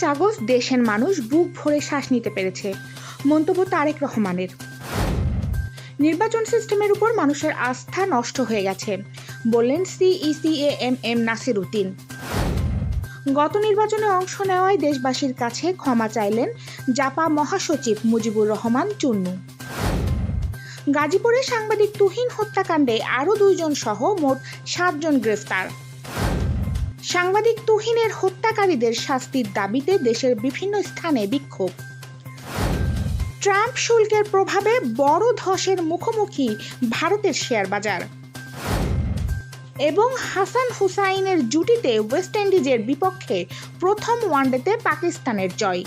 August দেশের মানুষ বুক ভরে শ্বাস নিতে পেরেছে, মন্তব্য তারেক রহমানের। নির্বাচন সিস্টেমের উপর মানুষের আস্থা নষ্ট হয়ে গেছে, বললেন সিইসি-এ-এম-এম নাসির উদ্দিন। গত নির্বাচনে অংশ নেওয়ায় দেশবাসীর কাছে ক্ষমা চাইলেন জাপা মহাসচিব মুজিবুর রহমান চুন্নু। গাজীপুরে সাংবাদিক তুহিন হত্যাকাণ্ডে আরও 2 জন সহ মোট 7 জন গ্রেফতার। সাংবাদিক তুহিনের হত্যাকারীদের শাস্তির দাবিতে দেশের বিভিন্ন স্থানে বিক্ষোভ। ট্রাম্প শুল্কের প্রভাবে বড় ধসের মুখোমুখি ভারতের শেয়ার বাজার। এবং হাসান হুসাইনের জুটিতে ওয়েস্ট ইন্ডিজের বিপক্ষে প্রথম ওয়ানডেতে পাকিস্তানের জয়।